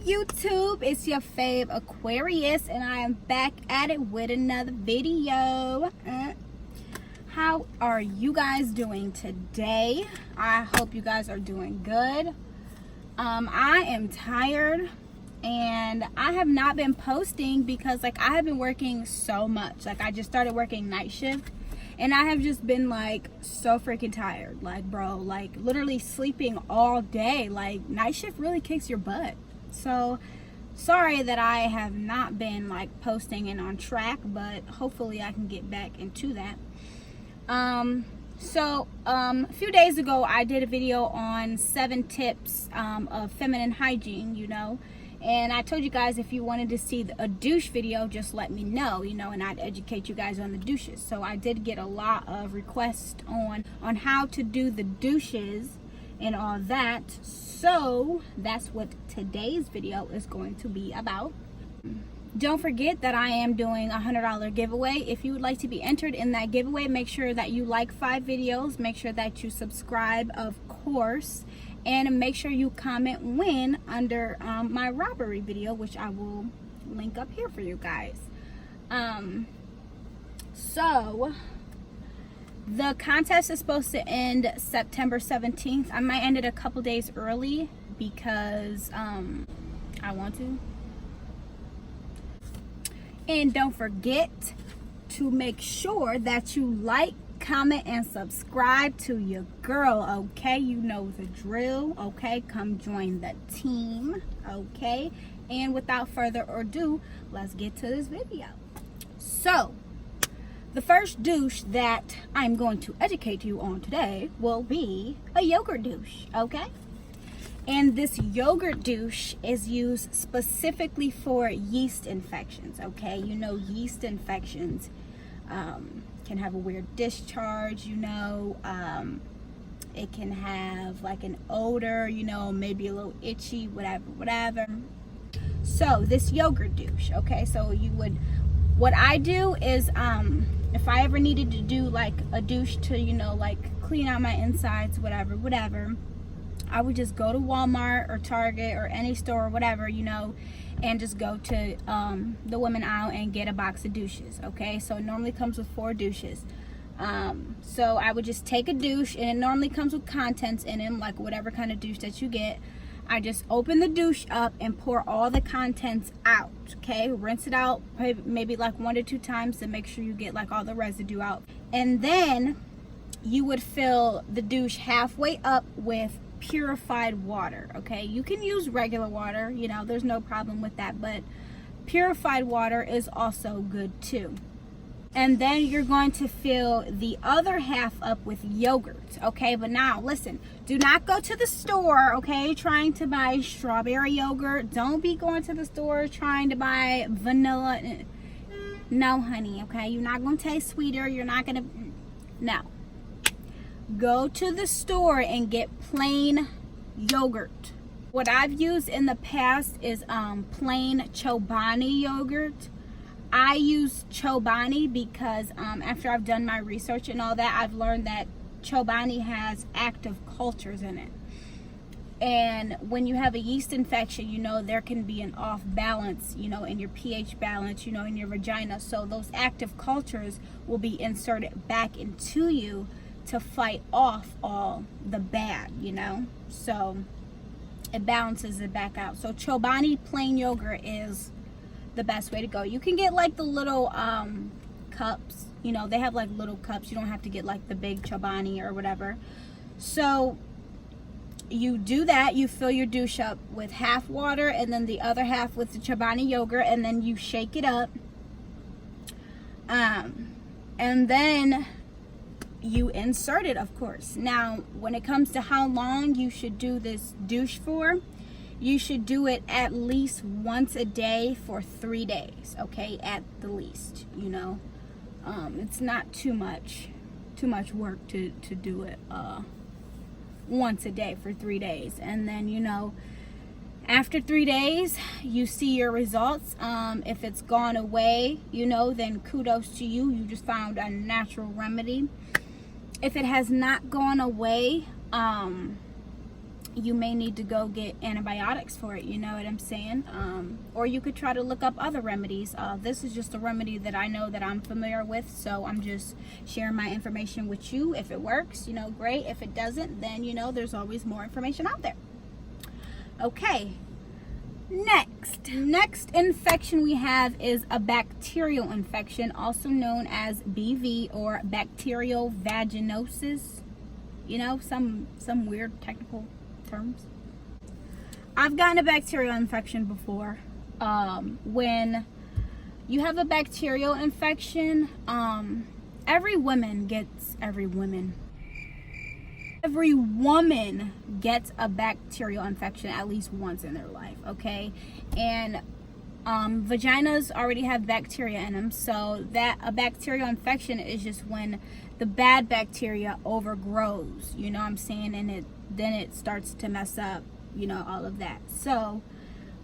YouTube? It's your fave Aquarius, and I am back at it with another video. How are you guys doing today? I hope you guys are doing good. I am tired, and I have not been posting because I have been working so much. I just started working night shift, and I have just been so freaking tired. Bro, literally sleeping all day. Night shift really kicks your butt. So sorry that I have not been posting and on track, but hopefully I can get back into that. A few days ago I did a video on 7 tips of feminine hygiene, and I told you guys if you wanted to see a douche video, just let me know, and I'd educate you guys on the douches. So I did get a lot of requests on how to do the douches and all that. So that's what today's video is going to be about. Don't forget that I am doing a $100 giveaway. If you would like to be entered in that giveaway, make sure that you like 5 videos, make sure that you subscribe, of course, and make sure you comment win under my robbery video, which I will link up here for you guys. So the contest is supposed to end September 17th. I might end it a couple days early because I want to. And don't forget to make sure that you like, comment, and subscribe to your girl, okay? You know the drill, okay? Come join the team, okay? And without further ado, let's get to this video. So, the first douche that I'm going to educate you on today will be a yogurt douche, okay? And this yogurt douche is used specifically for yeast infections, okay? Yeast infections can have a weird discharge, it can have an odor, maybe a little itchy, whatever. So this yogurt douche, okay? So what I do is, if I ever needed to do a douche to, clean out my insides, whatever, I would just go to Walmart or Target or any store or whatever, and just go to the women aisle and get a box of douches, okay? So it normally comes with 4 douches. So I would just take a douche, and it normally comes with contents in them, whatever kind of douche that you get. I just open the douche up and pour all the contents out, okay? Rinse it out maybe 1 to 2 times to make sure you get all the residue out. And then you would fill the douche halfway up with purified water, okay? You can use regular water, there's no problem with that, but purified water is also good too. And then you're going to fill the other half up with yogurt, okay? But now listen, do not go to the store, okay, trying to buy strawberry yogurt. Don't be going to the store trying to buy vanilla. No, honey, okay? You're not going to taste sweeter. You're not going to, no. Go to the store and get plain yogurt. What I've used in the past is plain Chobani yogurt. I use Chobani because after I've done my research and all that, I've learned that Chobani has active cultures in it. And when you have a yeast infection, there can be an off balance, in your pH balance, in your vagina. So those active cultures will be inserted back into you to fight off all the bad, so it balances it back out. So Chobani plain yogurt is the best way to go. You can get the little cups, they have little cups. You don't have to get the big Chobani or whatever. So you do that, you fill your douche up with half water and then the other half with the Chobani yogurt, and then you shake it up, and then you insert it, of course. Now, when it comes to how long you should do this douche for, you should do it at least once a day for 3 days, okay, at the least. It's not too much work to do it once a day for 3 days. And then after 3 days you see your results. If it's gone away, then kudos to you. You just found a natural remedy. If it has not gone away, you may need to go get antibiotics for it, you know what I'm saying? Or you could try to look up other remedies. This is just a remedy that I know that I'm familiar with, so I'm just sharing my information with you. If it works, you know, great. If it doesn't, then, you know, there's always more information out there. Okay, next infection we have is a bacterial infection, also known as BV, or bacterial vaginosis. You know, some weird technical terms. I've gotten a bacterial infection before. When you have a bacterial infection, every woman gets a bacterial infection at least once in their life, okay? And vaginas already have bacteria in them, so that a bacterial infection is just when the bad bacteria overgrows, you know what I'm saying, and then it starts to mess up, you know, all of that. So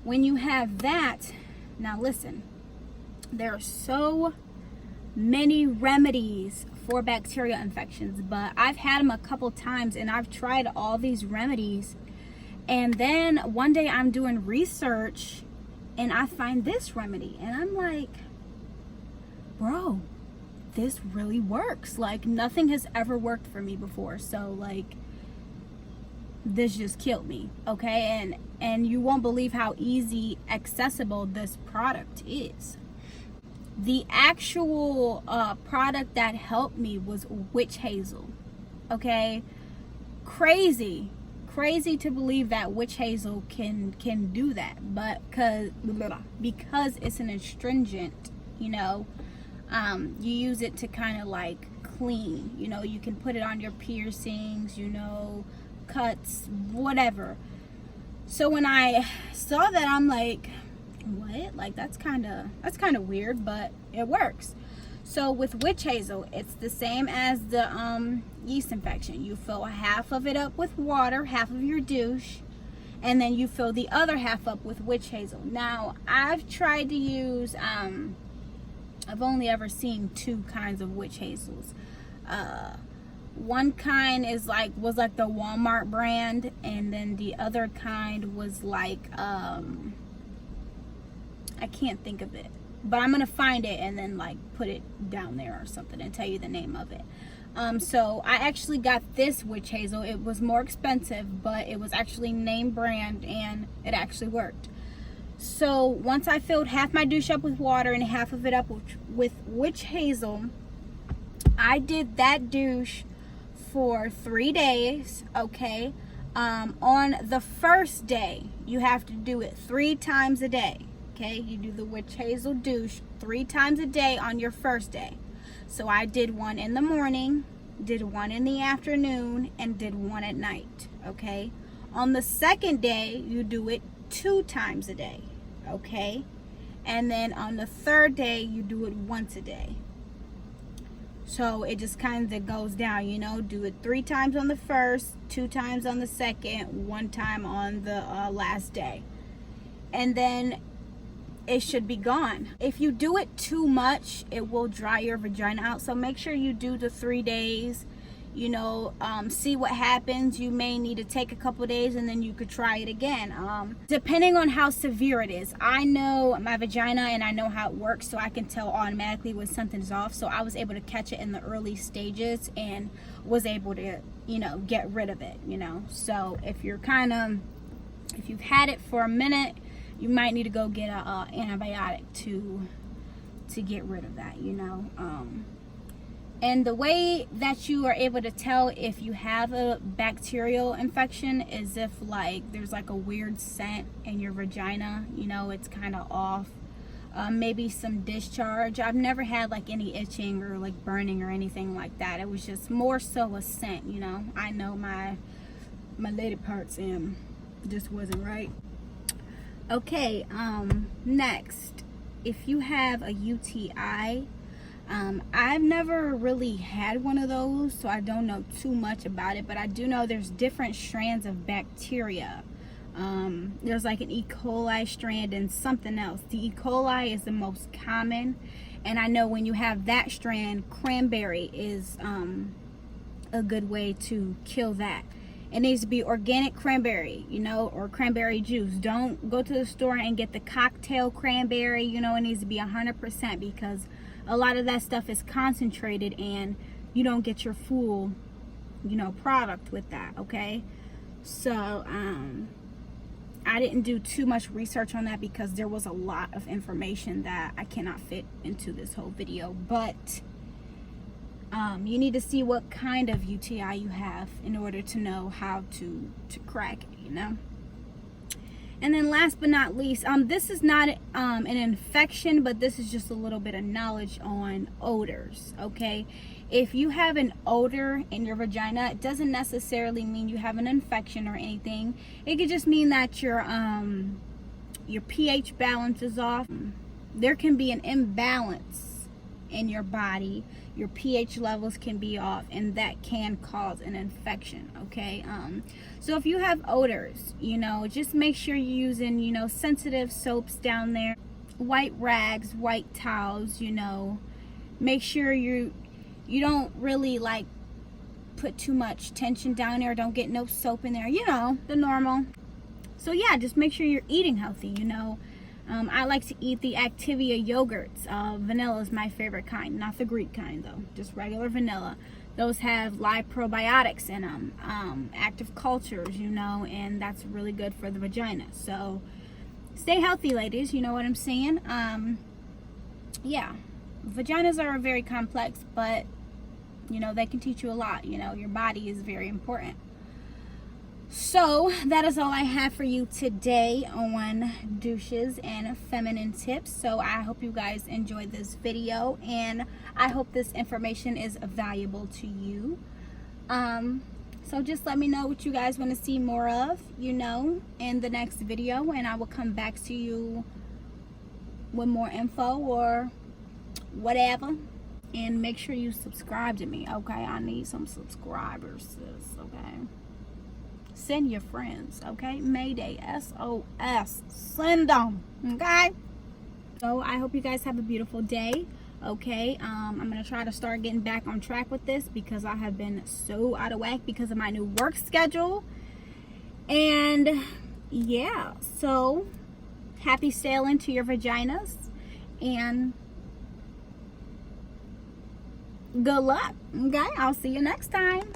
when you have that, now listen, there are so many remedies for bacterial infections, but I've had them a couple times and I've tried all these remedies, and then one day I'm doing research and I find this remedy and I'm like, bro, this really works. Like, nothing has ever worked for me before, so like, this just killed me, okay? And you won't believe how easy accessible this product is. The actual product that helped me was witch hazel, okay? Crazy to believe that witch hazel can do that, but because it's an astringent, you know, you use it to kind of like clean, you know, you can put it on your piercings, you know, cuts, whatever. So when I saw that, I'm like, what? Like, that's kind of weird, but it works. So with witch hazel, it's the same as the yeast infection. You fill half of it up with water, half of your douche, and then you fill the other half up with witch hazel. Now, I've tried to use I've only ever seen 2 kinds of witch hazels. One kind was like the Walmart brand, and then the other kind was like I can't think of it, but I'm gonna find it and then like put it down there or something and tell you the name of it. So I actually got this witch hazel. It was more expensive, but it was actually name brand and it actually worked. So once I filled half my douche up with water and half of it up with witch hazel, I did that douche for 3 days, okay? On the first day, you have to do it 3 times a day, okay? You do the witch hazel douche 3 times a day on your first day. So I did one in the morning, did one in the afternoon, and did one at night, okay? On the second day, you do it 2 times a day, okay? And then on the third day, you do it once a day. So it just kind of goes down, you know, do it 3 times on the first, 2 times on the second, 1 time on the last day. And then it should be gone. If you do it too much, it will dry your vagina out. So make sure you do the 3 days, you know, see what happens. You may need to take a couple days and then you could try it again. Depending on how severe it is. I know my vagina and I know how it works, so I can tell automatically when something's off. So I was able to catch it in the early stages and was able to, you know, get rid of it, you know. So if you've had it for a minute, you might need to go get a antibiotic to get rid of that, you know. And the way that you are able to tell if you have a bacterial infection is if like there's like a weird scent in your vagina, you know, it's kind of off. Maybe some discharge. I've never had like any itching or like burning or anything like that. It was just more so a scent, you know. I know my lady parts just wasn't right. Okay, next, if you have a UTI, I've never really had one of those, so I don't know too much about it, but I do know there's different strands of bacteria. There's like an E. coli strand and something else. The E. coli is the most common, and I know when you have that strand, cranberry is a good way to kill that. It needs to be organic cranberry, you know, or cranberry juice. Don't go to the store and get the cocktail cranberry, you know. It needs to be 100% because a lot of that stuff is concentrated and you don't get your full, you know, product with that, okay? So I didn't do too much research on that because there was a lot of information that I cannot fit into this whole video. But you need to see what kind of UTI you have in order to know how to crack it, you know. And then last but not least, this is not an infection, but this is just a little bit of knowledge on odors, okay? If you have an odor in your vagina, it doesn't necessarily mean you have an infection or anything. It could just mean that your pH balance is off. There can be an imbalance in your body. Your pH levels can be off, and that can cause an infection, okay? So if you have odors, you know, just make sure you're using, you know, sensitive soaps down there, white rags, white towels, you know. Make sure you don't really like put too much tension down there. Don't get no soap in there, you know, the normal. So yeah, just make sure you're eating healthy, you know. I like to eat the Activia yogurts. Vanilla is my favorite kind, not the Greek kind though, just regular vanilla. Those have live probiotics in them, active cultures, you know, and that's really good for the vagina. So stay healthy, ladies, you know what I'm saying? Yeah, vaginas are very complex, but you know, they can teach you a lot. You know, your body is very important. So that is all I have for you today on douches and feminine tips. So I hope you guys enjoyed this video, and I hope this information is valuable to you. So just let me know what you guys want to see more of, you know, in the next video, and I will come back to you with more info or whatever. And make sure you subscribe to me, okay? I need some subscribers, sis, okay? Send your friends, okay? Mayday, SOS. Send them, okay? So I hope you guys have a beautiful day, okay? I'm going to try to start getting back on track with this because I have been so out of whack because of my new work schedule. And yeah, so happy sailing to your vaginas, and good luck, okay? I'll see you next time.